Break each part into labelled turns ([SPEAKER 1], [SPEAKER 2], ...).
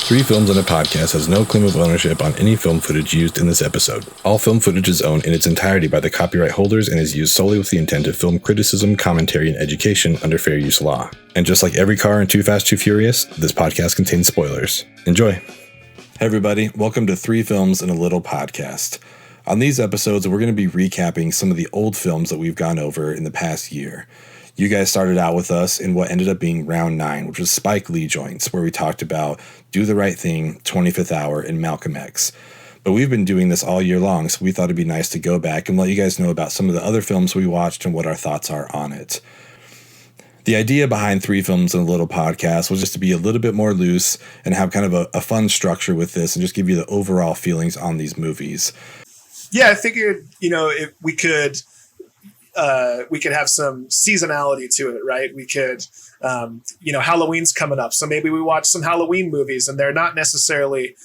[SPEAKER 1] Three Films and a Podcast has no claim of ownership on any film footage used in this episode. All film footage is owned in its entirety by the copyright holders and is used solely with the intent of film criticism, commentary, and education under fair use law. And just like every car in Too Fast, Too Furious, this podcast contains spoilers. Enjoy! Hey everybody, welcome to Three Films and a Little Podcast. On these episodes, we're going to be recapping some of the old films that we've gone over in the past year. You guys started out with us in what ended up being round 9, which was Spike Lee joints, where we talked about Do the Right Thing, 25th Hour, and Malcolm X. But we've been doing this all year long, so we thought it'd be nice to go back and let you guys know about some of the other films we watched and what our thoughts are on it. The idea behind Three Films and a Little Podcast was just to be a little bit more loose and have kind of a fun structure with this and just give you the overall feelings on these movies.
[SPEAKER 2] Yeah, I figured, if we could have some seasonality to it, right? We could, Halloween's coming up. So maybe we watch some Halloween movies and they're not necessarily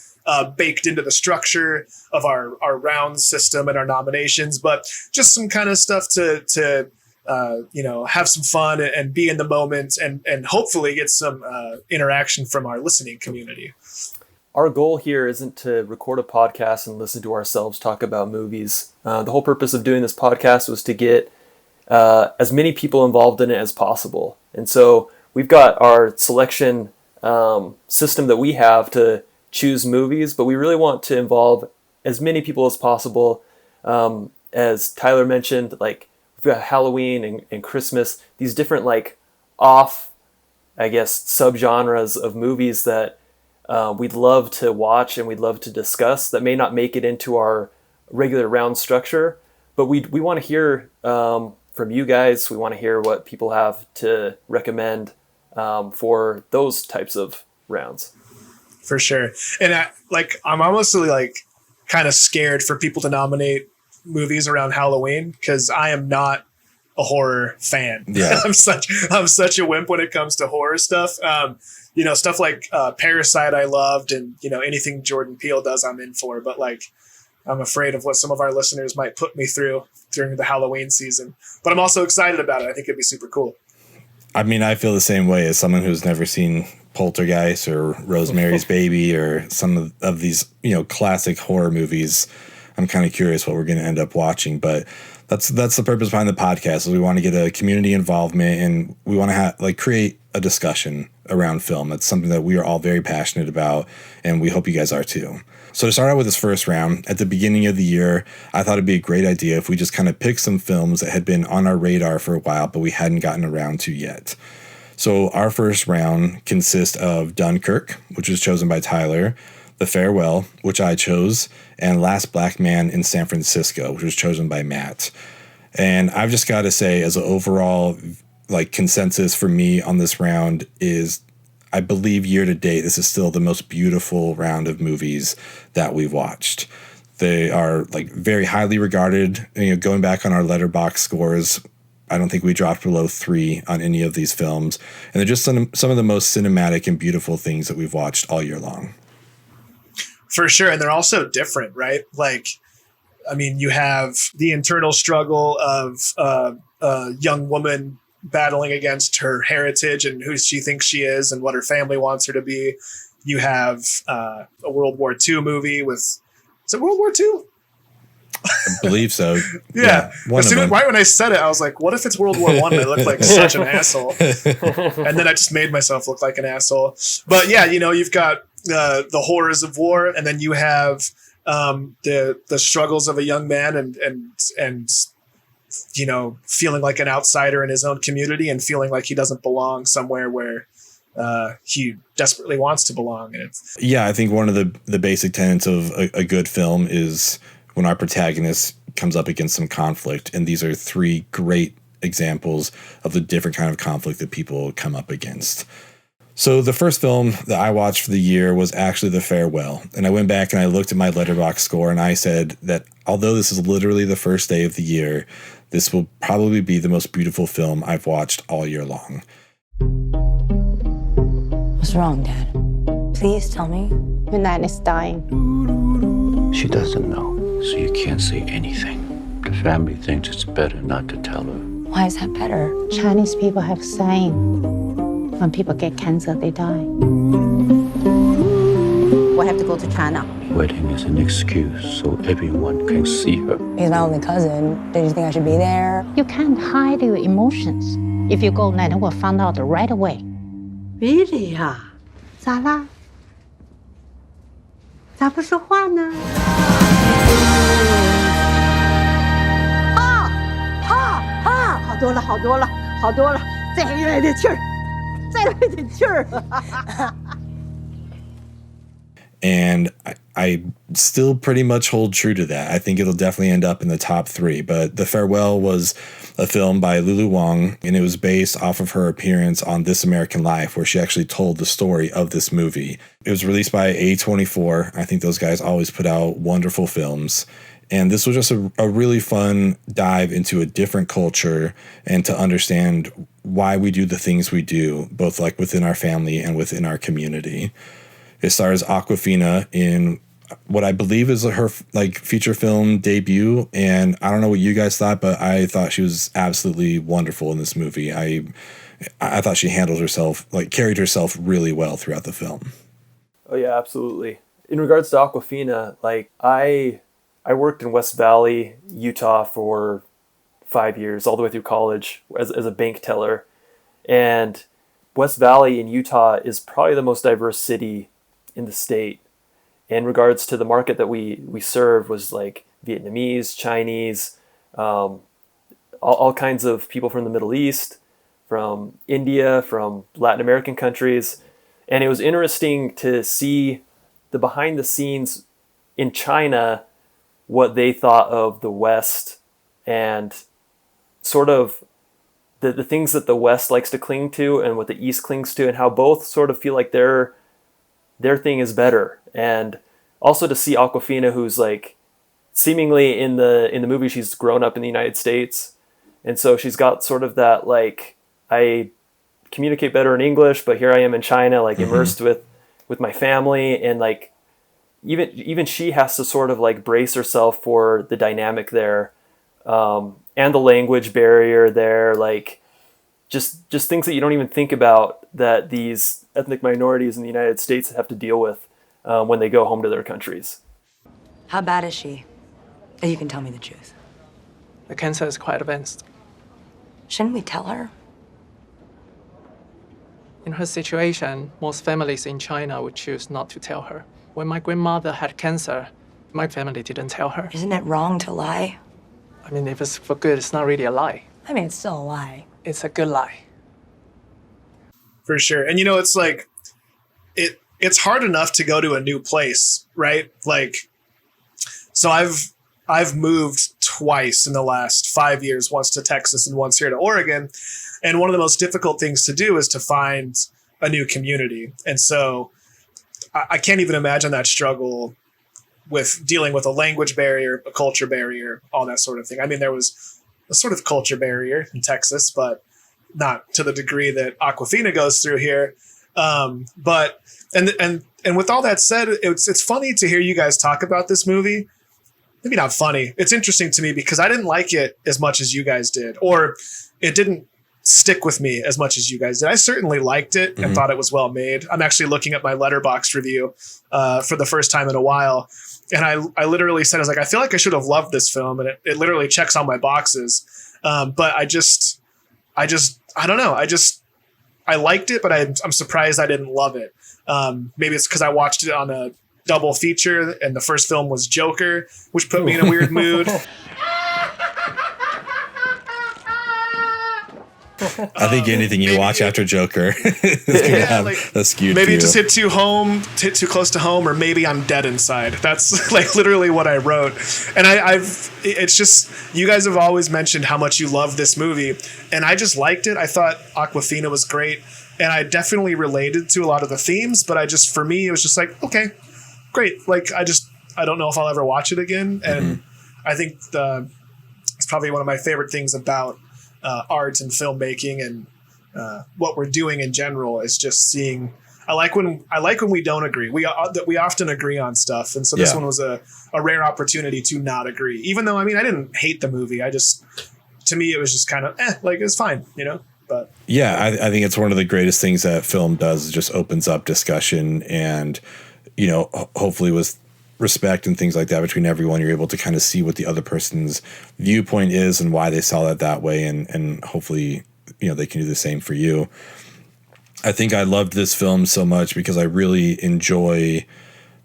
[SPEAKER 2] baked into the structure of our round system and our nominations, but just some kind of stuff to have some fun and be in the moment and hopefully get some interaction from our listening community.
[SPEAKER 3] Our goal here isn't to record a podcast and listen to ourselves talk about movies. The whole purpose of doing this podcast was to get as many people involved in it as possible. And so we've got our selection system that we have to choose movies, but we really want to involve as many people as possible. As Tyler mentioned, like we've got Halloween and Christmas, these different subgenres of movies that we'd love to watch and we'd love to discuss that may not make it into our regular round structure, but we want to hear from you guys. We want to hear what people have to recommend for those types of rounds.
[SPEAKER 2] For sure. And I'm almost kind of scared for people to nominate movies around Halloween because I am not a horror fan.
[SPEAKER 1] Yeah.
[SPEAKER 2] I'm such a wimp when it comes to horror stuff. Stuff like Parasite I loved and, anything Jordan Peele does I'm in for. But I'm afraid of what some of our listeners might put me through during the Halloween season. But I'm also excited about it. I think it'd be super cool.
[SPEAKER 1] I mean, I feel the same way as someone who's never seen Poltergeist or Rosemary's Baby or some of these, classic horror movies. I'm kind of curious what we're going to end up watching, but that's the purpose behind the podcast. Is we want to get a community involvement and we want to create a discussion around film. That's something that we are all very passionate about, and we hope you guys are too. So to start out with this first round, at the beginning of the year, I thought it'd be a great idea if we just kind of pick some films that had been on our radar for a while, but we hadn't gotten around to yet. So our first round consists of Dunkirk, which was chosen by Tyler, The Farewell, which I chose, and Last Black Man in San Francisco, which was chosen by Matt. And I've just got to say, as an overall consensus for me on this round is, I believe year to date, this is still the most beautiful round of movies that we've watched. They are very highly regarded. Going back on our Letterboxd scores, I don't think we dropped below 3 on any of these films. And they're just some of the most cinematic and beautiful things that we've watched all year long.
[SPEAKER 2] For sure. And they're also different, right? You have the internal struggle of a young woman battling against her heritage and who she thinks she is and what her family wants her to be. You have a World War II movie with, is it World War II?
[SPEAKER 1] I believe so.
[SPEAKER 2] Yeah. Right when I said it, I was like, what if it's World War I? I look like such an asshole. And then I just made myself look like an asshole. But yeah, you've got the horrors of war, and then you have the struggles of a young man and feeling like an outsider in his own community and feeling like he doesn't belong somewhere where he desperately wants to belong. And
[SPEAKER 1] I think one of the basic tenets of a good film is when our protagonist comes up against some conflict. And these are 3 great examples of the different kind of conflict that people come up against. So the first film that I watched for the year was actually The Farewell. And I went back and I looked at my Letterboxd score and I said that although this is literally the first day of the year, this will probably be the most beautiful film I've watched all year long.
[SPEAKER 4] What's wrong, Dad? Please tell me.
[SPEAKER 5] Minan is dying.
[SPEAKER 6] She doesn't know, so you can't say anything. The family thinks it's better not to tell her.
[SPEAKER 4] Why is that better?
[SPEAKER 5] Chinese people have saying, when people get cancer, they die.
[SPEAKER 7] We have to go to China.
[SPEAKER 6] Wedding is an excuse so everyone can see her.
[SPEAKER 4] He's my only cousin. Did you think I should be there?
[SPEAKER 5] You can't hide your emotions. If you go, Nana will find out right away.
[SPEAKER 7] Really 呀？咋啦？咋不说话呢？好多了，好多了，好多了，再来点气儿，再来点气儿。
[SPEAKER 1] And I still pretty much hold true to that. I think it'll definitely end up in the top 3. But The Farewell was a film by Lulu Wang, and it was based off of her appearance on This American Life, where she actually told the story of this movie. It was released by A24. I think those guys always put out wonderful films. And this was just a really fun dive into a different culture and to understand why we do the things we do, both like within our family and within our community. It stars Awkwafina in what I believe is her like feature film debut, and I don't know what you guys thought, but I thought she was absolutely wonderful in this movie. I thought she handled herself, like carried herself really well throughout the film.
[SPEAKER 3] Oh yeah, absolutely. In regards to Awkwafina, like I worked in West Valley, Utah for 5 years, all the way through college as a bank teller, and West Valley in Utah is probably the most diverse city in the state. In regards to the market that we serve was like Vietnamese, Chinese, all kinds of people from the Middle East, from India, from Latin American countries. And it was interesting to see the behind the scenes in China, what they thought of the West and sort of the things that the West likes to cling to and what the East clings to, and how both sort of feel like their thing is better. And also to see Awkwafina, who's like seemingly in the movie, she's grown up in the United States. And so she's got sort of that, like, I communicate better in English, but here I am in China, like immersed with my family. And like, even she has to sort of like brace herself for the dynamic there. And the language barrier there, like just things that you don't even think about that these ethnic minorities in the United States have to deal with when they go home to their countries.
[SPEAKER 4] How bad is she? You can tell me the truth.
[SPEAKER 8] The cancer is quite advanced.
[SPEAKER 4] Shouldn't we tell her?
[SPEAKER 8] In her situation, most families in China would choose not to tell her. When my grandmother had cancer, my family didn't tell her.
[SPEAKER 4] Isn't it wrong to lie?
[SPEAKER 8] I mean, if it's for good, it's not really a lie.
[SPEAKER 4] I mean, it's still a lie.
[SPEAKER 8] It's a good lie.
[SPEAKER 2] For sure. And it's like it's hard enough to go to a new place, right? Like, so I've moved twice in the last 5 years, once to Texas and once here to Oregon. And one of the most difficult things to do is to find a new community. And so I can't even imagine that struggle with dealing with a language barrier, a culture barrier, all that sort of thing. I mean, there was a sort of culture barrier in Texas, but not to the degree that Awkwafina goes through here. But with all that said, it's funny to hear you guys talk about this movie. Maybe not funny. It's interesting to me because I didn't like it as much as you guys did, or it didn't stick with me as much as you guys did. I certainly liked it and thought it was well made. I'm actually looking at my Letterboxd review for the first time in a while. And I literally said, I was like, I feel like I should have loved this film. And it literally checks all my boxes. But I don't know. I liked it, but I'm surprised I didn't love it. Maybe it's because I watched it on a double feature and the first film was Joker, which put me in a weird mood.
[SPEAKER 1] I think anything you watch after Joker is going to have a skewed
[SPEAKER 2] maybe
[SPEAKER 1] view.
[SPEAKER 2] it just hit too close to home, or maybe I'm dead inside. That's like literally what I wrote. And it's just, you guys have always mentioned how much you love this movie, and I just liked it. I thought Awkwafina was great, and I definitely related to a lot of the themes, but for me, it was just like, okay, great. Like, I don't know if I'll ever watch it again. And I think it's probably one of my favorite things about art and filmmaking and what we're doing in general is just seeing. I like when we don't agree. We often agree on stuff, and so this one was a rare opportunity to not agree. Even though I didn't hate the movie. To me it was just kind of like it's fine, But
[SPEAKER 1] yeah, I think it's one of the greatest things that film does. It just opens up discussion, and hopefully with respect and things like that between everyone, you're able to kind of see what the other person's viewpoint is and why they saw it that way. And hopefully, they can do the same for you. I think I loved this film so much because I really enjoy,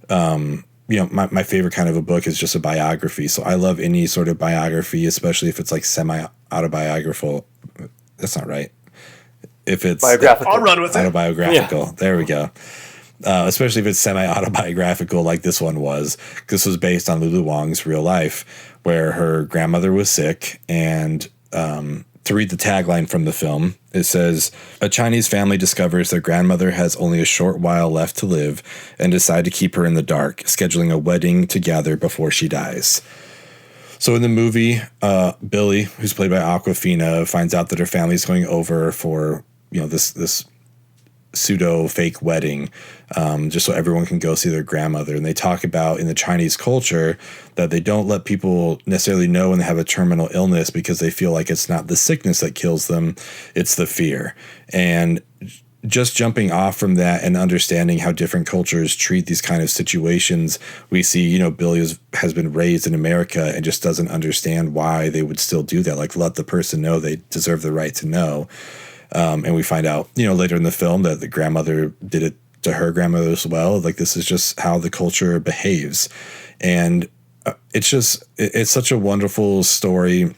[SPEAKER 1] my favorite kind of a book is just a biography. So I love any sort of biography, especially if it's like semi-autobiographical. That's not right. If it's
[SPEAKER 3] biographical,
[SPEAKER 2] I'll run with it.
[SPEAKER 1] Autobiographical.
[SPEAKER 3] Yeah.
[SPEAKER 1] There we go. Especially if it's semi-autobiographical like this one was. This was based on Lulu Wang's real life, where her grandmother was sick. And to read the tagline from the film, it says, a Chinese family discovers their grandmother has only a short while left to live and decide to keep her in the dark, scheduling a wedding to gather before she dies. So in the movie, Billy, who's played by Awkwafina, finds out that her family is going over for, this pseudo fake wedding, just so everyone can go see their grandmother. And they talk about in the Chinese culture that they don't let people necessarily know when they have a terminal illness because they feel like it's not the sickness that kills them, it's the fear. And just jumping off from that and understanding how different cultures treat these kind of situations, we see, Billy has been raised in America and just doesn't understand why they would still do that. Like, let the person know they deserve the right to know. And we find out, later in the film that the grandmother did it to her grandmother as well. Like, this is just how the culture behaves. And it's such a wonderful story.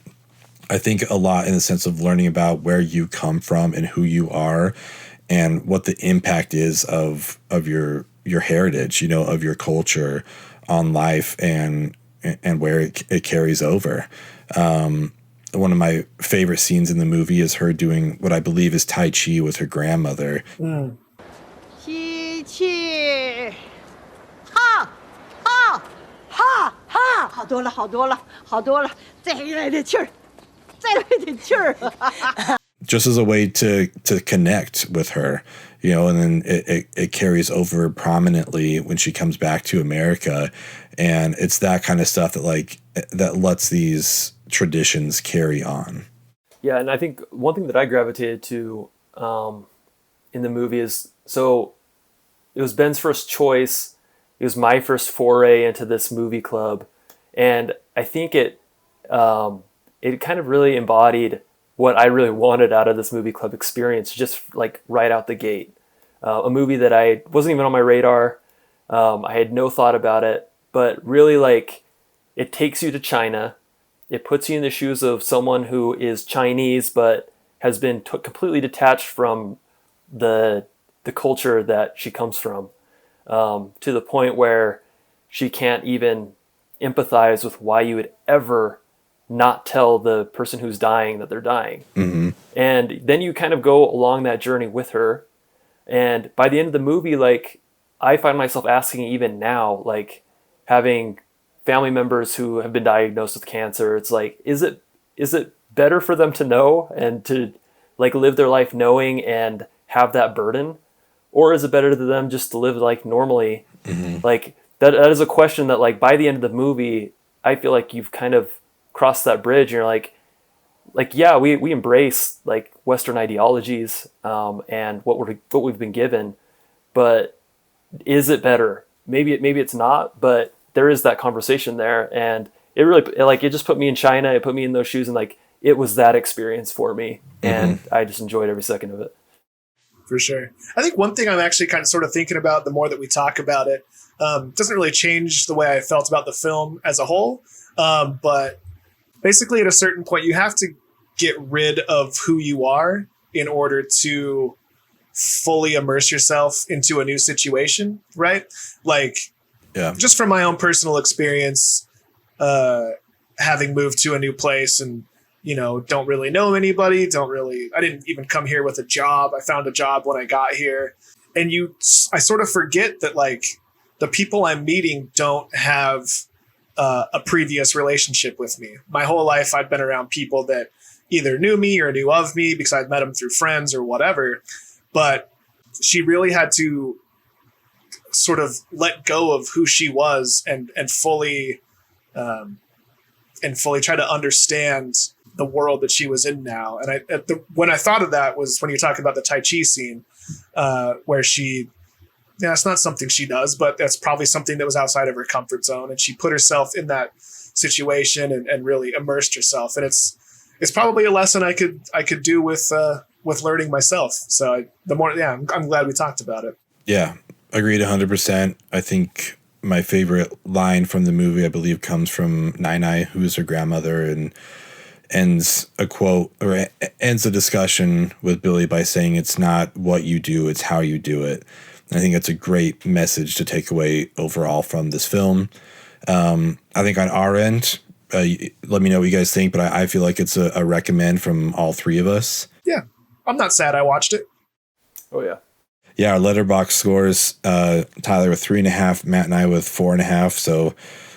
[SPEAKER 1] I think a lot in the sense of learning about where you come from and who you are and what the impact is of your heritage, of your culture on life and where it carries over. One of my favorite scenes in the movie is her doing what I believe is Tai Chi with her grandmother.
[SPEAKER 7] Chi Chi, ha, ha, ha, ha，好多了，好多了，好多了，再来点气儿，再来点气儿。
[SPEAKER 1] Just as a way to connect with her, and then it carries over prominently when she comes back to America. And it's that kind of stuff that lets these traditions carry on.
[SPEAKER 3] Yeah, and I think one thing that I gravitated to in the movie is, so it was Ben's first choice. It was my first foray into this movie club. And I think it kind of really embodied what I really wanted out of this movie club experience, just like right out the gate. A movie that I wasn't even on my radar. I had no thought about it, but really it takes you to China. It puts you in the shoes of someone who is Chinese, but has been completely detached from the culture that she comes from, to the point where she can't even empathize with why you would ever not tell the person who's dying that they're dying. Mm-hmm. And then you kind of go along that journey with her. And by the end of the movie, I find myself asking even now, having family members who have been diagnosed with cancer, it's is it better for them to know and to live their life knowing and have that burden? Or is it better to them just to live normally? Mm-hmm. That is a question that by the end of the movie, I feel like you've kind of crossed that bridge. And you're yeah, we embrace Western ideologies and what we've been given, but is it better? Maybe it's not, but there is that conversation there. And it really it just put me in China. It put me in those shoes, and it was that experience for me. Mm-hmm. And I just enjoyed every second of it.
[SPEAKER 2] For sure. I think one thing I'm actually kind of sort of thinking about the more that we talk about it, doesn't really change the way I felt about the film as a whole. But basically at a certain point, you have to get rid of who you are in order to fully immerse yourself into a new situation, right? Yeah. Just from my own personal experience, having moved to a new place and, don't really know anybody, I didn't even come here with a job. I found a job when I got here. And I sort of forget that the people I'm meeting don't have a previous relationship with me. My whole life, I've been around people that either knew me or knew of me because I'd met them through friends or whatever. But she really had to sort of let go of who she was and fully try to understand the world that she was in now. And when I thought of that was when you talk about the Tai Chi scene, where she Yeah, it's not something she does, but that's probably something that was outside of her comfort zone, and she put herself in that situation and really immersed herself. And it's probably a lesson I could do with learning myself. So I'm glad we talked about it.
[SPEAKER 1] Yeah, agreed 100%. I think my favorite line from the movie, I believe, comes from Nai, who is her grandmother, and ends a quote or ends a discussion with Billy by saying, "It's not what you do, it's how you do it." And I think that's a great message to take away overall from this film. I think on our end, let me know what you guys think, but I feel like it's a recommend from all three of us.
[SPEAKER 2] Yeah, I'm not sad I watched it.
[SPEAKER 3] Oh yeah.
[SPEAKER 1] Yeah, our letterbox scores, Tyler with 3.5, Matt and I with 4.5. So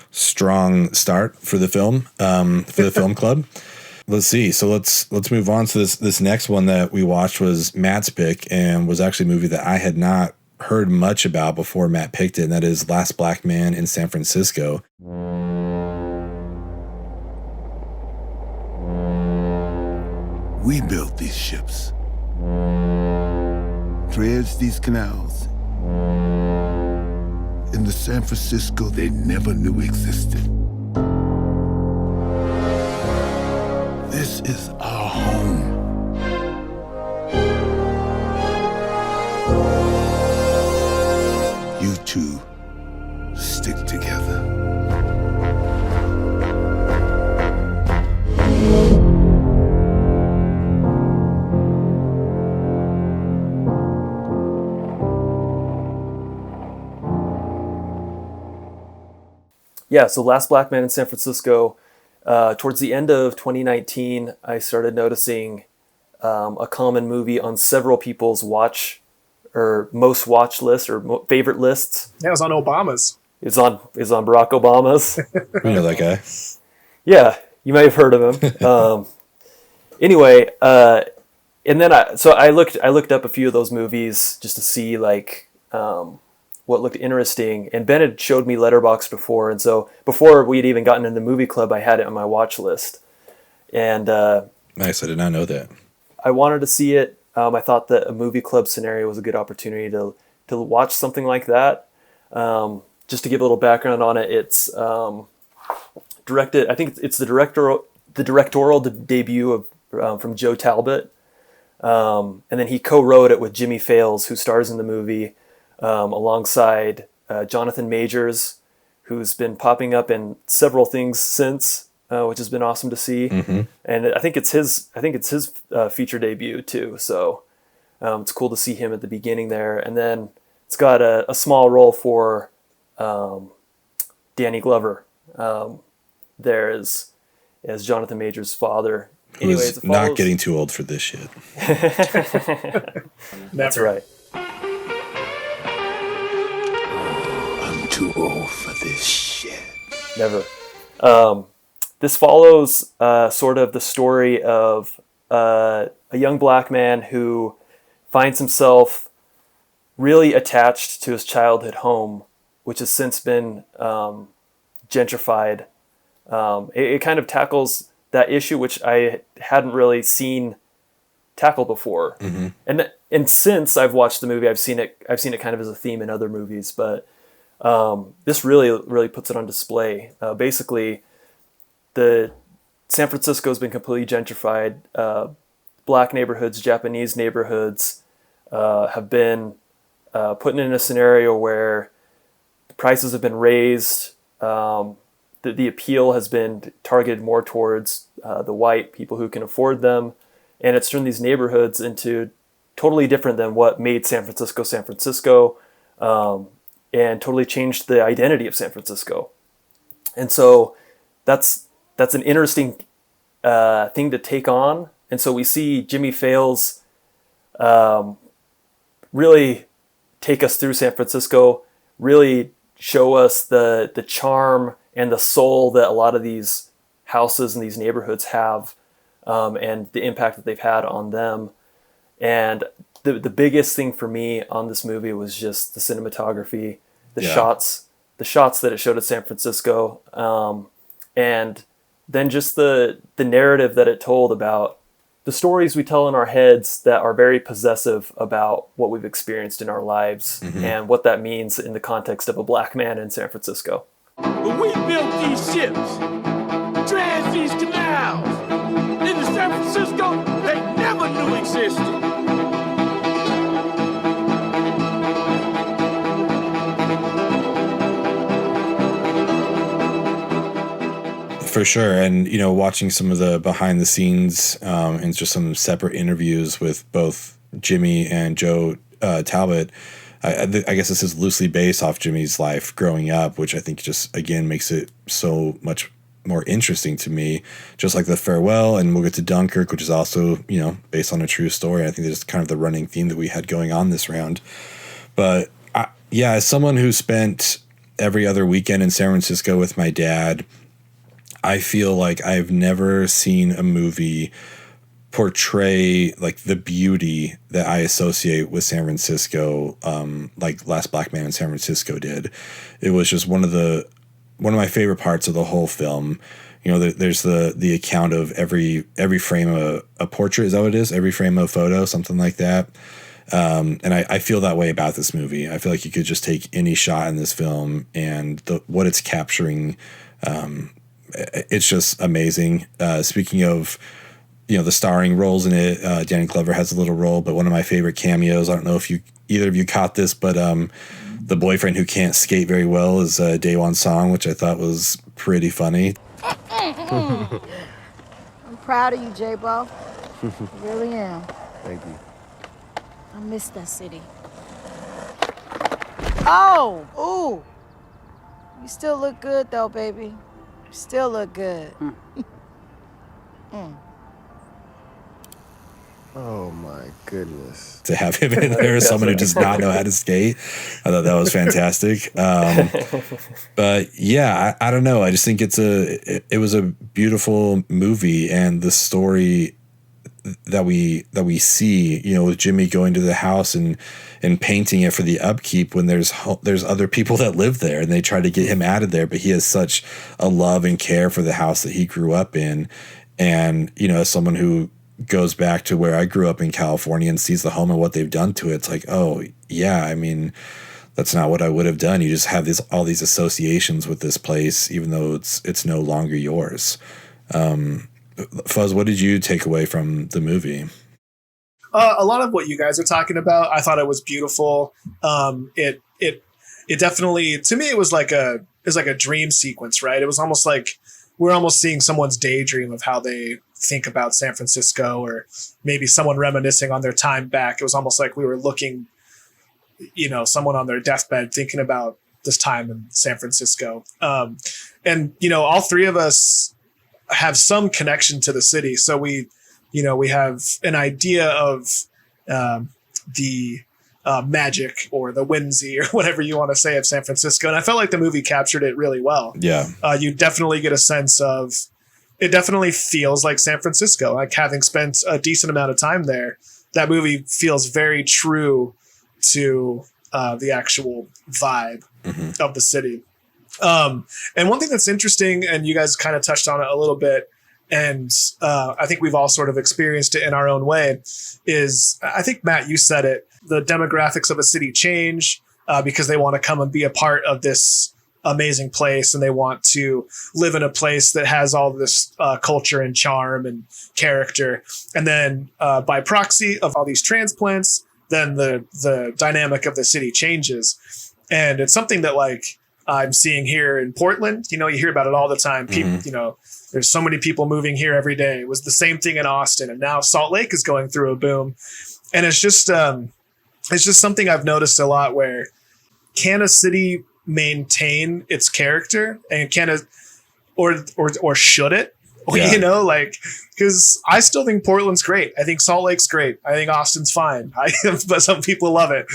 [SPEAKER 1] strong start for the film, for the film club. Let's see. So let's move on to this next one that we watched was Matt's pick, and was actually a movie that I had not heard much about before Matt picked it, and that is Last Black Man in San Francisco.
[SPEAKER 9] We built these ships, dredged these canals. In the San Francisco they never knew existed. This is our home. You two stick together.
[SPEAKER 3] Yeah, so Last Black Man in San Francisco, towards the end of 2019, I started noticing a common movie on several people's most watch lists or favorite lists.
[SPEAKER 2] Yeah, it was on Obama's.
[SPEAKER 3] It's on Barack Obama's.
[SPEAKER 1] We know that guy.
[SPEAKER 3] Yeah, you may have heard of him. Anyway, and then I looked up a few of those movies just to see what looked interesting. And Ben had showed me Letterboxd before, and so before we had even gotten into the movie club, I had it on my watch list. And
[SPEAKER 1] nice, I did not know that.
[SPEAKER 3] I wanted to see it. I thought that a movie club scenario was a good opportunity to watch something like that. Just to give a little background on it, it's directed. I think it's the directorial debut of from Joe Talbot, and then he co-wrote it with Jimmy Fails, who stars in the movie, alongside Jonathan Majors, who's been popping up in several things since, which has been awesome to see. Mm-hmm. And I think it's his feature debut too. So it's cool to see him at the beginning there. And then it's got a small role for Danny Glover there as Jonathan Majors' father.
[SPEAKER 1] Who's not getting too old for this shit.
[SPEAKER 3] That's right.
[SPEAKER 9] I'm too old for this shit.
[SPEAKER 3] Never. This follows sort of the story of a young black man who finds himself really attached to his childhood home, which has since been gentrified. It kind of tackles that issue, which I hadn't really seen tackled before. Mm-hmm. And since I've watched the movie, I've seen it kind of as a theme in other movies, but this really puts it on display. Basically, the San Francisco has been completely gentrified. Black neighborhoods, Japanese neighborhoods have been put in a scenario where the prices have been raised. The appeal has been targeted more towards the white people who can afford them, and it's turned these neighborhoods into totally different than what made San Francisco, and totally changed the identity of San Francisco. And so that's an interesting thing to take on. And so we see Jimmy Fails really take us through San Francisco, really show us the charm and the soul that a lot of these houses and these neighborhoods have, and the impact that they've had on them. And the biggest thing for me on this movie was just the cinematography, the shots that it showed of San Francisco, and then just the narrative that it told about the stories we tell in our heads that are very possessive about what we've experienced in our lives and what that means in the context of a black man in San Francisco.
[SPEAKER 9] But we built these ships, dredged these canals. In the San Francisco, they never knew existed.
[SPEAKER 1] For sure. And, you know, watching some of the behind the scenes and just some separate interviews with both Jimmy and Joe Talbot, I guess this is loosely based off Jimmy's life growing up, which I think just, again, makes it so much more interesting to me. Just like The Farewell, and we'll get to Dunkirk, which is also, you know, based on a true story. I think that's kind of the running theme that we had going on this round. But, yeah, as someone who spent every other weekend in San Francisco with my dad, I feel like I've never seen a movie portray like the beauty that I associate with San Francisco, like Last Black Man in San Francisco did. It was just one of my favorite parts of the whole film. You know, there's the account of every frame of a portrait. Is that what it is? Every frame of a photo, something like that. And I feel that way about this movie. I feel like you could just take any shot in this film and what it's capturing. It's just amazing. Speaking of, you know, the starring roles in it, Danny Glover has a little role, but one of my favorite cameos, I don't know if either of you caught this, but the boyfriend who can't skate very well is Daewon Song, which I thought was pretty funny.
[SPEAKER 7] I'm proud of you, J-Bo. I really am.
[SPEAKER 10] Thank you.
[SPEAKER 7] I miss that city. Oh, ooh. You still look good, though, baby. You still look good.
[SPEAKER 10] Oh my goodness.
[SPEAKER 1] To have him in there as someone who does not know how to skate, I thought that was fantastic. But yeah, I don't know. I just think it was a beautiful movie, and the story that we see, you know, with Jimmy going to the house and painting it for the upkeep when there's other people that live there and they try to get him out of there, but he has such a love and care for the house that he grew up in. And, you know, as someone who goes back to where I grew up in California and sees the home and what they've done to it, it's like, oh yeah, I mean, that's not what I would have done. You just have all these associations with this place, even though it's no longer yours. Fuzz, what did you take away from the movie?
[SPEAKER 2] A lot of what you guys are talking about, I thought it was beautiful. It definitely, to me, it was like a dream sequence, right? It was almost like we're almost seeing someone's daydream of how they think about San Francisco, or maybe someone reminiscing on their time back. It was almost like we were looking, you know, someone on their deathbed thinking about this time in San Francisco. And, you know, all three of us have some connection to the city. So we have an idea of the magic or the whimsy or whatever you want to say of San Francisco. And I felt like the movie captured it really well.
[SPEAKER 1] Yeah.
[SPEAKER 2] You definitely get a sense of, it definitely feels like San Francisco. Like, having spent a decent amount of time there, that movie feels very true to the actual vibe of the city. And one thing that's interesting, and you guys kind of touched on it a little bit, and I think we've all sort of experienced it in our own way, is, I think, Matt, you said it, the demographics of a city change because they want to come and be a part of this amazing place, and they want to live in a place that has all this culture and charm and character. And then by proxy of all these transplants, then the dynamic of the city changes. And it's something that, like, I'm seeing here in Portland. You know, you hear about it all the time. People, you know, there's so many people moving here every day. It was the same thing in Austin, and now Salt Lake is going through a boom. And it's just something I've noticed a lot, where can a city maintain its character, and can it, or should it?
[SPEAKER 1] Yeah.
[SPEAKER 2] You know, like, because I still think Portland's great. I think Salt Lake's great. I think Austin's fine. But some people love it.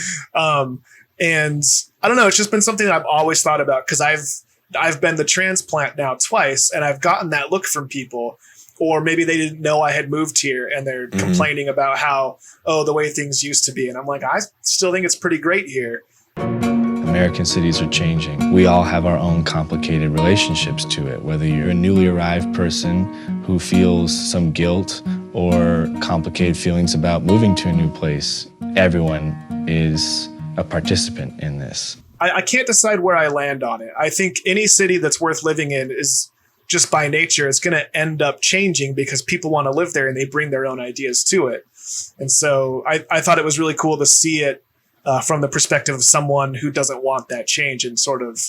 [SPEAKER 2] And I don't know, it's just been something that I've always thought about, because I've been the transplant now twice, and I've gotten that look from people, or maybe they didn't know I had moved here and they're complaining about how, the way things used to be. And I'm like, I still think it's pretty great here.
[SPEAKER 11] American cities are changing. We all have our own complicated relationships to it, whether you're a newly arrived person who feels some guilt or complicated feelings about moving to a new place. Everyone is a participant in this.
[SPEAKER 2] I can't decide where I land on it. I think any city that's worth living in is just by nature, it's going to end up changing because people want to live there and they bring their own ideas to it. And so I thought it was really cool to see it from the perspective of someone who doesn't want that change and sort of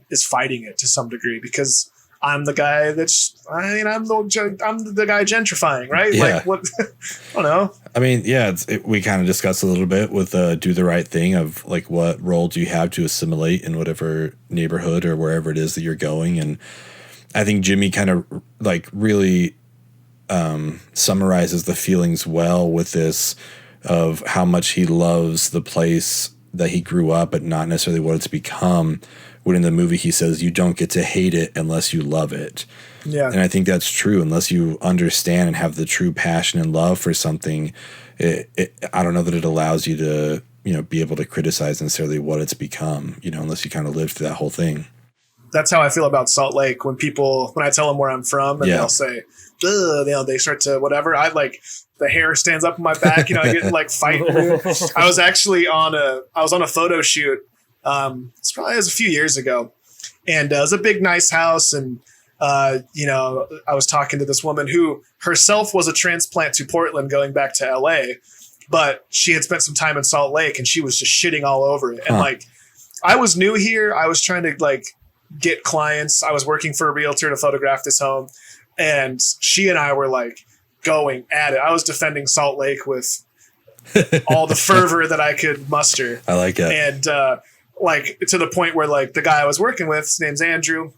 [SPEAKER 2] is fighting it to some degree, because I'm the guy I'm the guy gentrifying, right?
[SPEAKER 1] Yeah.
[SPEAKER 2] Like what? I don't know.
[SPEAKER 1] I mean, yeah, we kind of discussed a little bit with do the right thing of like what role do you have to assimilate in whatever neighborhood or wherever it is that you're going. And I think Jimmy kind of like really summarizes the feelings well with this of how much he loves the place that he grew up, but not necessarily what it's become. When in the movie he says you don't get to hate it unless you love it.
[SPEAKER 2] Yeah.
[SPEAKER 1] And I think that's true. Unless you understand and have the true passion and love for something, I don't know that it allows you to, be able to criticize necessarily what it's become, unless you kind of lived through that whole thing.
[SPEAKER 2] That's how I feel about Salt Lake when I tell them where I'm from and
[SPEAKER 1] Yeah.
[SPEAKER 2] they'll say, ugh, they start to whatever. I like the hair stands up in my back, I get like fighting. I was actually on a photo shoot. It was a few years ago, and it was a big, nice house. And, I was talking to this woman who herself was a transplant to Portland going back to LA, but she had spent some time in Salt Lake and she was just shitting all over it. And like, I was new here. I was trying to like get clients. I was working for a realtor to photograph this home, and she and I were like going at it. I was defending Salt Lake with all the fervor that I could muster.
[SPEAKER 1] I like it.
[SPEAKER 2] And, like to the point where like the guy I was working with, his name's Andrew,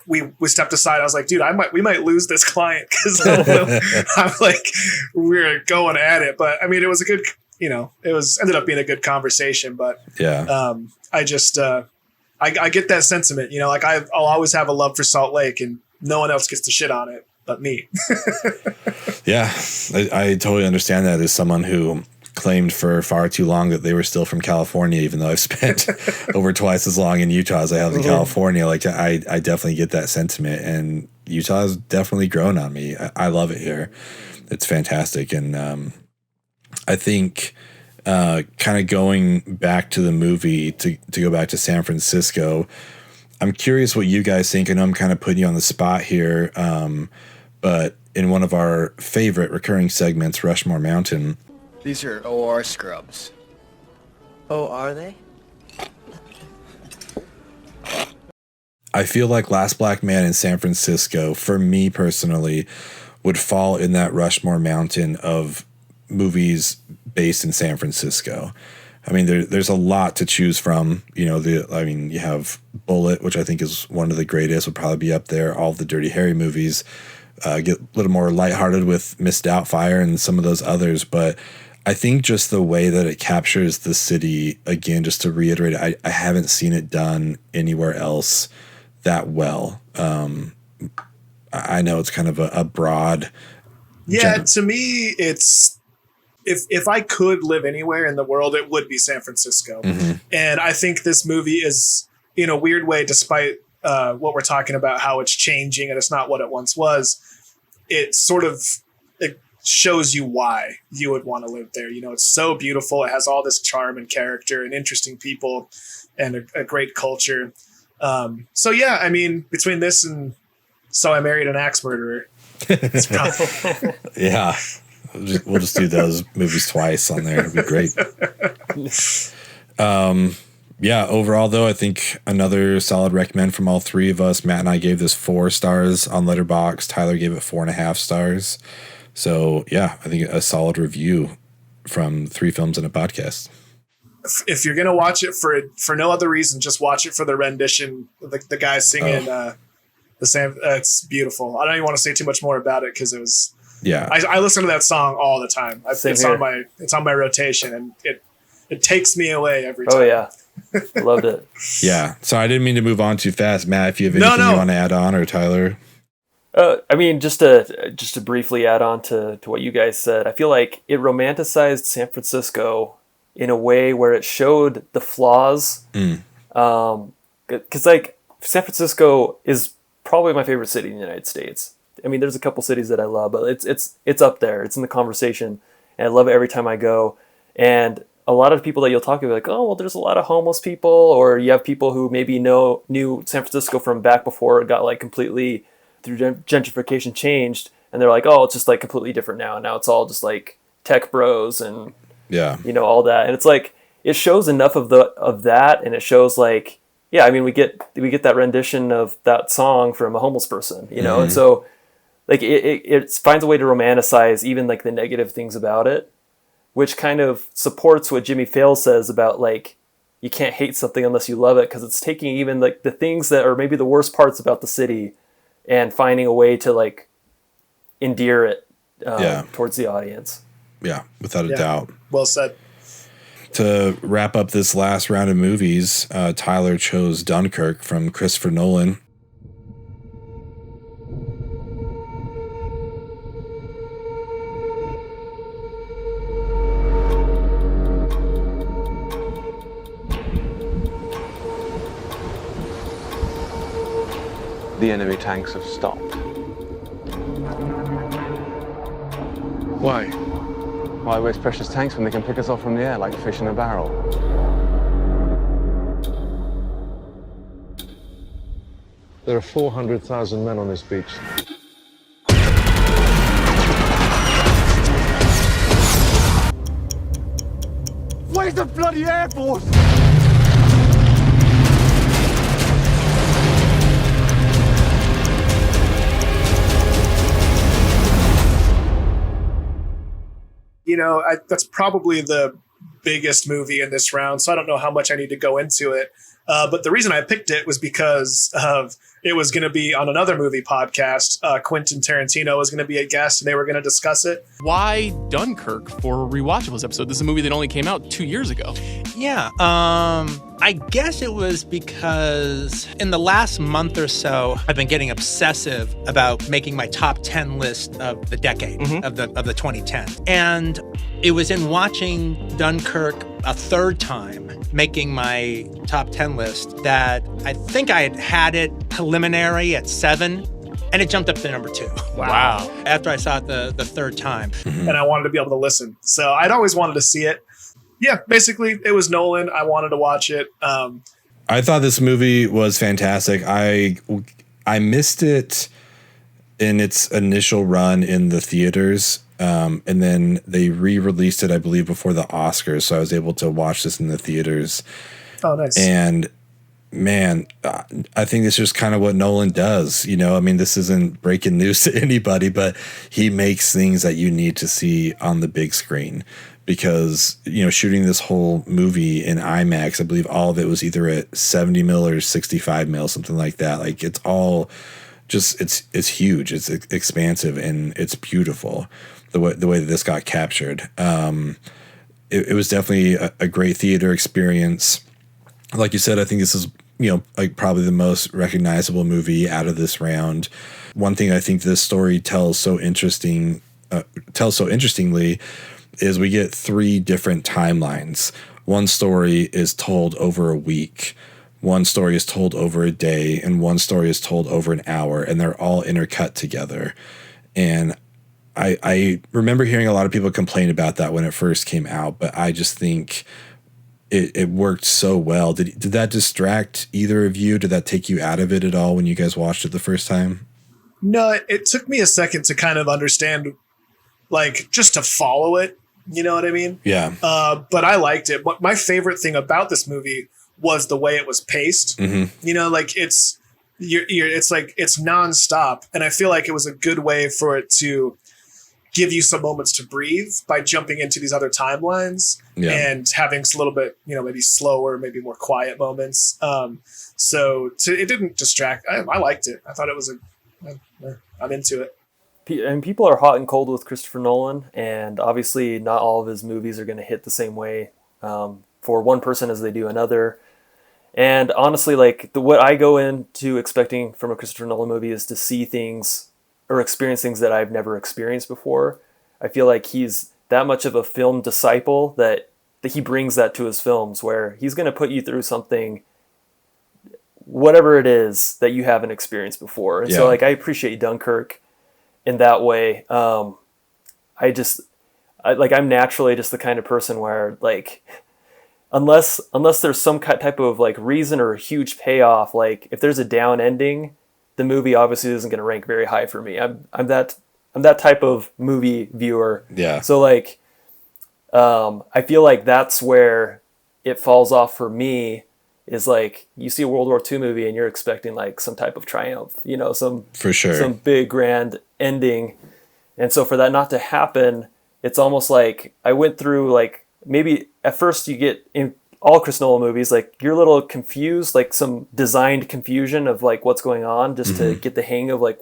[SPEAKER 2] we stepped aside. I was like, dude, we might lose this client because I'm like, we're going at it. But I mean, it was a good, ended up being a good conversation. But
[SPEAKER 1] yeah,
[SPEAKER 2] I just I get that sentiment. Like I'll always have a love for Salt Lake, and no one else gets to shit on it but me.
[SPEAKER 1] Yeah, I totally understand that as someone who claimed for far too long that they were still from California, even though I've spent over twice as long in Utah as I have in California. Like I definitely get that sentiment, and Utah has definitely grown on me. I love it here. It's fantastic. And I think kind of going back to the movie to go back to San Francisco, I'm curious what you guys think. I know I'm kind of putting you on the spot here, but in one of our favorite recurring segments, Rushmore Mountain,
[SPEAKER 12] these are OR scrubs. Oh, are they?
[SPEAKER 1] I feel like Last Black Man in San Francisco, for me personally, would fall in that Rushmore Mountain of movies based in San Francisco. I mean, there's a lot to choose from. You have Bullet, which I think is one of the greatest, would probably be up there. All of the Dirty Harry movies. Get a little more lighthearted with Miss Doubtfire and some of those others, but I think just the way that it captures the city, again, just to reiterate, I haven't seen it done anywhere else that well. I know it's kind of a broad.
[SPEAKER 2] Yeah, to me, it's if I could live anywhere in the world, it would be San Francisco.
[SPEAKER 1] Mm-hmm.
[SPEAKER 2] And I think this movie is, in a weird way, despite what we're talking about, how it's changing and it's not what it once was, it shows you why you would want to live there. It's so beautiful. It has all this charm and character and interesting people and a great culture. So yeah, I mean, between this and So I Married an Axe Murderer, it's probably
[SPEAKER 1] yeah, we'll just do those movies twice on there. It'd be great. Yeah, overall though, I think another solid recommend from all three of us. Matt and I gave this 4 stars on Letterboxd. Tyler gave it 4.5 stars. So yeah, I think a solid review from 3 films and a podcast.
[SPEAKER 2] If you're gonna watch it for no other reason, just watch it for the rendition, the guy singing the same. It's beautiful. I don't even want to say too much more about it because it was.
[SPEAKER 1] Yeah,
[SPEAKER 2] I listen to that song all the time. It's
[SPEAKER 3] here.
[SPEAKER 2] on my rotation, and it takes me away every time.
[SPEAKER 3] Oh yeah, loved it.
[SPEAKER 1] Yeah. So I didn't mean to move on too fast, Matt. If you have anything you want to add on, or Tyler.
[SPEAKER 3] I mean, just to briefly add on to what you guys said, I feel like it romanticized San Francisco in a way where it showed the flaws. Because like San Francisco is probably my favorite city in the United States. I mean, there's a couple cities that I love, but it's up there. It's in the conversation, and I love it every time I go. And a lot of people that you'll talk to are like, oh, well, there's a lot of homeless people, or you have people who maybe knew San Francisco from back before it got like completely through gentrification changed, and they're like, oh, it's just like completely different now. Now it's all just like tech bros and all that. And it's like it shows enough of that, and it shows like, yeah, I mean, we get that rendition of that song from a homeless person, and so like it finds a way to romanticize even like the negative things about it, which kind of supports what Jimmy Fails says about like you can't hate something unless you love it, because it's taking even like the things that are maybe the worst parts about the city and finding a way to like endear it towards the audience.
[SPEAKER 1] Yeah, without a doubt.
[SPEAKER 2] Well said.
[SPEAKER 1] To wrap up this last round of movies, Tyler chose Dunkirk from Christopher Nolan.
[SPEAKER 13] The enemy tanks have stopped.
[SPEAKER 10] Why?
[SPEAKER 13] Why waste precious tanks when they can pick us off from the air like fish in a barrel?
[SPEAKER 10] There are 400,000 men on this beach.
[SPEAKER 9] Where's the bloody Air Force?
[SPEAKER 2] That's probably the biggest movie in this round, so I don't know how much I need to go into it. But the reason I picked it was because it was going to be on another movie podcast. Quentin Tarantino was going to be a guest, and they were going to discuss it.
[SPEAKER 14] Why Dunkirk for Rewatchables episode? This is a movie that only came out 2 years ago.
[SPEAKER 15] Yeah, I guess it was because in the last month or so, I've been getting obsessive about making my top 10 list of the decade, of the 2010s. And it was in watching Dunkirk a third time, making my top 10 list, that I think I had it preliminary at 7, and it jumped up to number 2.
[SPEAKER 2] Wow.
[SPEAKER 15] After I saw it the third time.
[SPEAKER 2] And I wanted to be able to listen. So I'd always wanted to see it. Yeah, basically, it was Nolan. I wanted to watch it.
[SPEAKER 1] I thought this movie was fantastic. I missed it in its initial run in the theaters, and then they re-released it, I believe, before the Oscars, so I was able to watch this in the theaters.
[SPEAKER 2] Oh, nice.
[SPEAKER 1] And man, I think it's just kind of what Nolan does. I mean, this isn't breaking news to anybody, but he makes things that you need to see on the big screen. Because, shooting this whole movie in IMAX, I believe all of it was either at 70 mil or 65 mil, something like that. Like, it's all just, it's huge. It's expansive, and it's beautiful the way that this got captured. It was definitely a great theater experience. Like you said, I think this is, like probably the most recognizable movie out of this round. One thing I think this story tells so interestingly is we get 3 different timelines. One story is told over a week, one story is told over a day, and one story is told over an hour, and they're all intercut together. And I remember hearing a lot of people complain about that when it first came out, but I just think it worked so well. Did that distract either of you? Did that take you out of it at all when you guys watched it the first time?
[SPEAKER 2] No, it took me a second to kind of understand, like, just to follow it. You know what I mean?
[SPEAKER 1] Yeah.
[SPEAKER 2] But I liked it. But my favorite thing about this movie was the way it was paced.
[SPEAKER 1] Mm-hmm.
[SPEAKER 2] Like it's nonstop, and I feel like it was a good way for it to give you some moments to breathe by jumping into these other timelines and having a little bit, maybe slower, maybe more quiet moments. It didn't distract. I liked it. I thought it was I'm into it.
[SPEAKER 3] And people are hot and cold with Christopher Nolan, and obviously not all of his movies are going to hit the same way for one person as they do another. And honestly, like what I go into expecting from a Christopher Nolan movie is to see things or experience things that I've never experienced before. I feel like he's that much of a film disciple that he brings that to his films, where he's going to put you through something, whatever it is that you haven't experienced before. And so like I appreciate Dunkirk. in that way. I'm naturally just the kind of person where like, unless there's some type of like reason or a huge payoff, like if there's a down ending, the movie obviously isn't going to rank very high for me. I'm that type of movie viewer.
[SPEAKER 1] Yeah.
[SPEAKER 3] So like, I feel like that's where it falls off for me, is like you see a World War II movie and you're expecting like some type of triumph, some big grand ending. And so for that not to happen, it's almost like I went through like, maybe at first you get in all Chris Nolan movies, like you're a little confused, like some designed confusion of like what's going on just to get the hang of like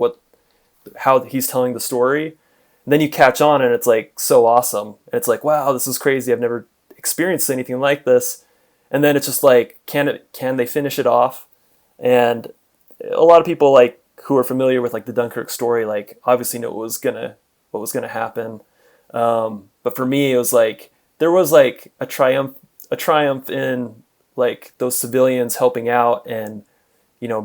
[SPEAKER 3] how he's telling the story. And then you catch on and it's like so awesome. And it's like, wow, this is crazy. I've never experienced anything like this. And then it's just like, can they finish it off? And a lot of people like who are familiar with like the Dunkirk story, like obviously know what was gonna happen. But for me, it was like there was like a triumph in like those civilians helping out and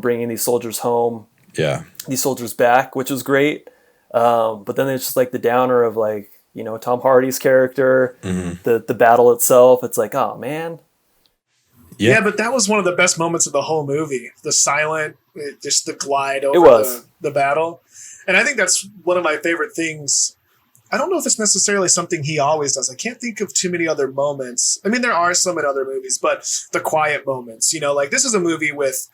[SPEAKER 3] bringing these soldiers home.
[SPEAKER 1] Yeah,
[SPEAKER 3] these soldiers back, which was great. But then it's just like the downer of like Tom Hardy's character, the battle itself. It's like, oh man.
[SPEAKER 2] Yeah, but that was one of the best moments of the whole movie. The silent, just the glide over the battle. And I think that's one of my favorite things. I don't know if it's necessarily something he always does. I can't think of too many other moments. I mean, there are some in other movies, but the quiet moments, like this is a movie with,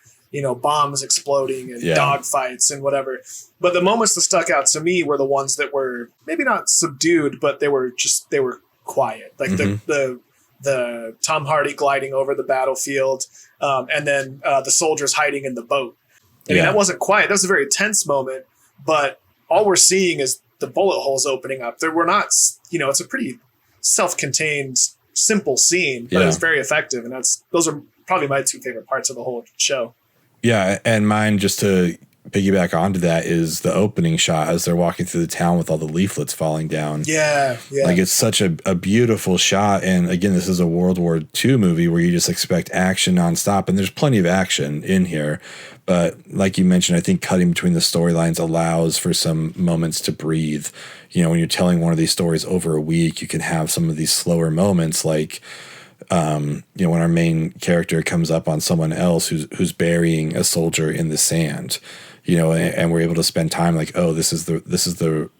[SPEAKER 2] bombs exploding and dogfights and whatever. But the moments that stuck out to me were the ones that were maybe not subdued, but they were quiet. Like the Tom Hardy gliding over the battlefield, and then the soldiers hiding in the boat. I mean, that wasn't quiet. That was a very tense moment, but all we're seeing is the bullet holes opening up. There were not, it's a pretty self-contained, simple scene, but it's very effective. And those are probably my two favorite parts of the whole show.
[SPEAKER 1] Yeah. And mine, just to piggyback onto that, is the opening shot as they're walking through the town with all the leaflets falling down.
[SPEAKER 2] Yeah.
[SPEAKER 1] Like it's such a beautiful shot. And again, this is a World War II movie where you just expect action nonstop, and there's plenty of action in here. But like you mentioned, I think cutting between the storylines allows for some moments to breathe. When you're telling one of these stories over a week, you can have some of these slower moments, like when our main character comes up on someone else who's burying a soldier in the sand. And we're able to spend time like, oh, this is the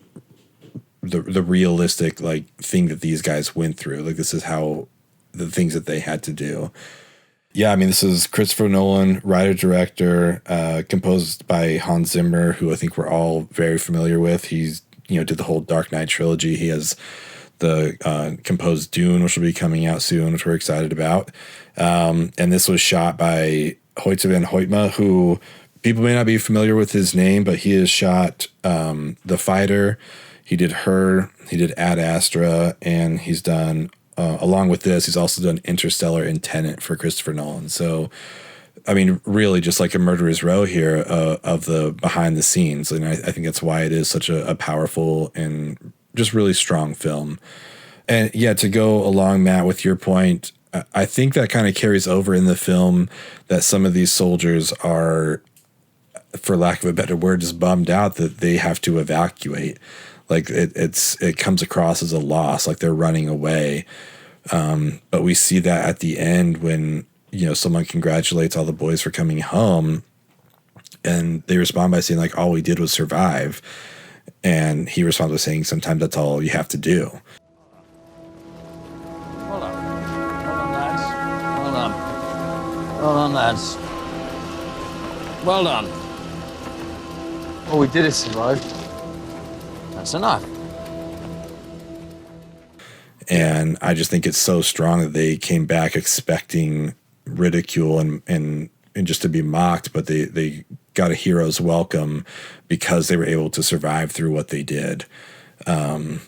[SPEAKER 1] realistic like thing that these guys went through. Like this is how the things that they had to do. Yeah, I mean, this is Christopher Nolan, writer-director, composed by Hans Zimmer, who I think we're all very familiar with. He's, did the whole Dark Knight trilogy. He has the composed Dune, which will be coming out soon, which we're excited about. And this was shot by Hoyte van Hoytma, who people may not be familiar with his name, but he has shot The Fighter. He did Her. He did Ad Astra, and he's done... along with this, he's also done Interstellar and Tenet for Christopher Nolan. So, I mean, really just like a murderer's row here of the behind the scenes. And I think that's why it is such a powerful and just really strong film. And yeah, to go along, Matt, with your point, I think that kind of carries over in the film that some of these soldiers are, for lack of a better word, just bummed out that they have to evacuate. Like it comes across as a loss, like they're running away. But we see that at the end when, someone congratulates all the boys for coming home, and they respond by saying like, all we did was survive. And he responds by saying, sometimes that's all you have to do.
[SPEAKER 16] Hold on, lads. Hold on, lads. Well done.
[SPEAKER 13] All we did is survive.
[SPEAKER 16] That's enough.
[SPEAKER 1] And I just think it's so strong that they came back expecting ridicule and just to be mocked, but they got a hero's welcome because they were able to survive through what they did. I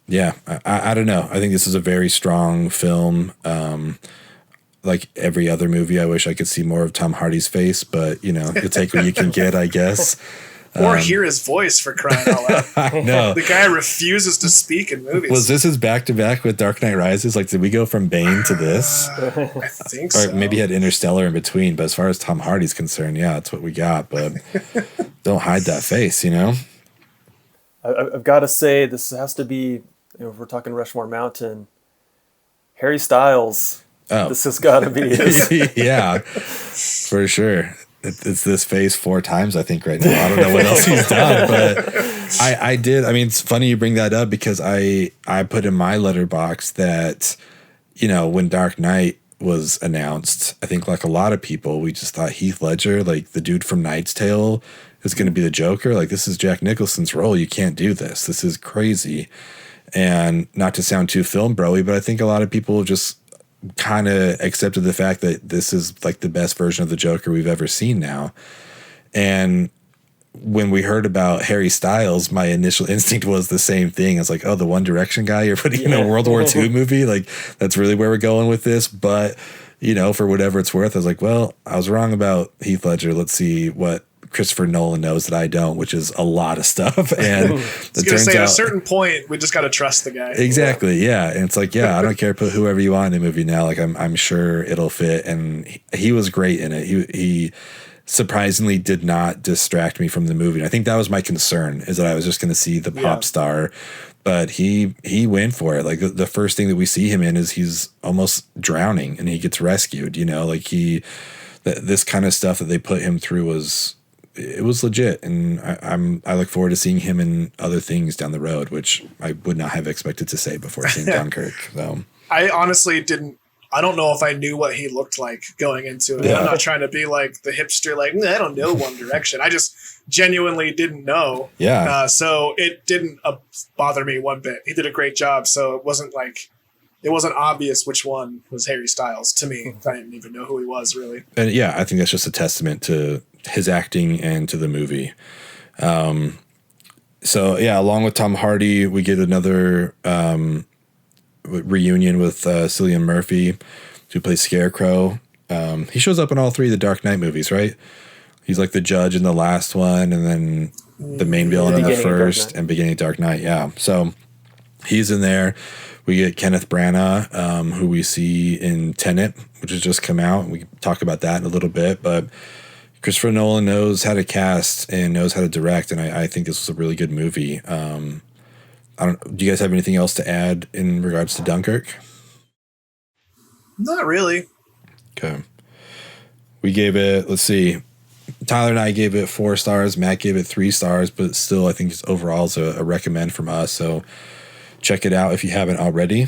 [SPEAKER 1] don't know. I think this is a very strong film. Like every other movie, I wish I could see more of Tom Hardy's face, but you'll take what you can get, I guess.
[SPEAKER 2] Or hear his voice, for crying out loud.
[SPEAKER 1] I know.
[SPEAKER 2] The guy refuses to speak in movies.
[SPEAKER 1] Was this his back-to-back with Dark Knight Rises? Like, did we go from Bane to this?
[SPEAKER 2] I think so.
[SPEAKER 1] Or maybe had Interstellar in between, but as far as Tom Hardy's concerned, yeah, that's what we got. But don't hide that face,
[SPEAKER 3] I've got to say, this has to be, if we're talking Rushmore Mountain, Harry Styles.
[SPEAKER 1] Oh.
[SPEAKER 3] This has got to be his.
[SPEAKER 1] Yeah, for sure. It's this phase 4 times, I think, right now. I don't know what else he's done, but I did. I mean, it's funny you bring that up because I put in my letterbox that, when Dark Knight was announced, I think like a lot of people, we just thought Heath Ledger, like the dude from Knight's Tale, is going to be the Joker. Like, this is Jack Nicholson's role. You can't do this. This is crazy. And not to sound too film bro-y, but I think a lot of people just kind of accepted the fact that this is like the best version of the Joker we've ever seen now. And when we heard about Harry Styles, my initial instinct was the same thing. It's like, oh, the One Direction guy you're putting in a World War II movie? Like, that's really where we're going with this. But, for whatever it's worth, I was like, well, I was wrong about Heath Ledger. Let's see what Christopher Nolan knows that I don't, which is a lot of stuff. And
[SPEAKER 2] I was going to say, at a certain point, we just got to trust the guy.
[SPEAKER 1] Exactly. Yeah. And it's like, I don't care. Put whoever you want in a movie now. Like, I'm sure it'll fit. And he was great in it. He surprisingly did not distract me from the movie. And I think that was my concern, is that I was just going to see the pop star, but he went for it. Like, the first thing that we see him in is he's almost drowning and he gets rescued, like this kind of stuff that they put him through was legit. And I look forward to seeing him in other things down the road, which I would not have expected to say before seeing Dunkirk. So
[SPEAKER 2] I honestly I don't know if I knew what he looked like going into it. Yeah. I'm not trying to be like the hipster, like, I don't know One Direction. I just genuinely didn't know.
[SPEAKER 1] Yeah.
[SPEAKER 2] So it didn't bother me one bit. He did a great job. So it wasn't obvious which one was Harry Styles to me. I didn't even know who he was, really.
[SPEAKER 1] And I think that's just a testament to his acting and to the movie. Along with Tom Hardy, we get another reunion with Cillian Murphy, who plays Scarecrow. He shows up in all 3 of the Dark Knight movies, right? He's like the judge in the last one, and then the main villain in the first, and beginning of Dark Knight. Yeah, so he's in there. We get Kenneth Branagh, who we see in Tenet, which has just come out. We can talk about that in a little bit, but Christopher Nolan knows how to cast and knows how to direct, and I think this was a really good movie. Do you guys have anything else to add in regards to Dunkirk?
[SPEAKER 2] Not really.
[SPEAKER 1] Okay. We gave it, let's see, Tyler and I gave it 4 stars. Matt gave it 3 stars, but still I think overall is a recommend from us. So check it out if you haven't already.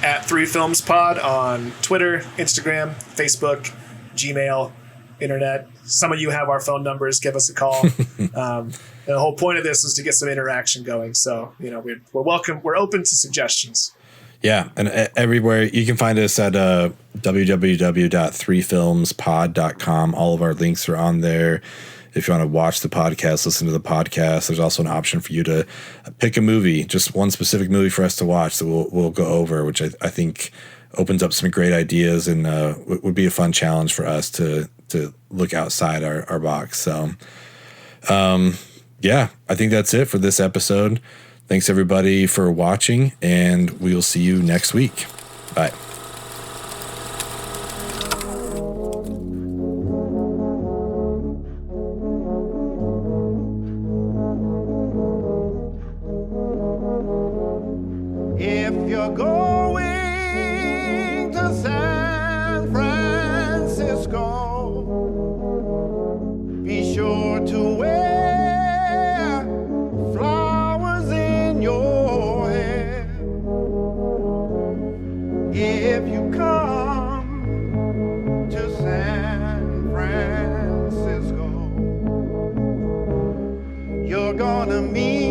[SPEAKER 2] At 3 Films Pod on Twitter, Instagram, Facebook, Gmail, internet. Some of you have our phone numbers. Give us a call. The whole point of this is to get some interaction going. So, we're welcome. We're open to suggestions.
[SPEAKER 1] Yeah. And everywhere you can find us at www.3filmspod.com. All of our links are on there. If you want to watch the podcast, listen to the podcast, there's also an option for you to pick a movie, just one specific movie for us to watch that we'll go over, which I think opens up some great ideas and would be a fun challenge for us to look outside our box. So, I think that's it for this episode. Thanks everybody for watching, and we will see you next week. Bye.
[SPEAKER 9] If you're going to San Francisco, be sure to wear flowers in your hair. If you come to San Francisco, you're gonna meet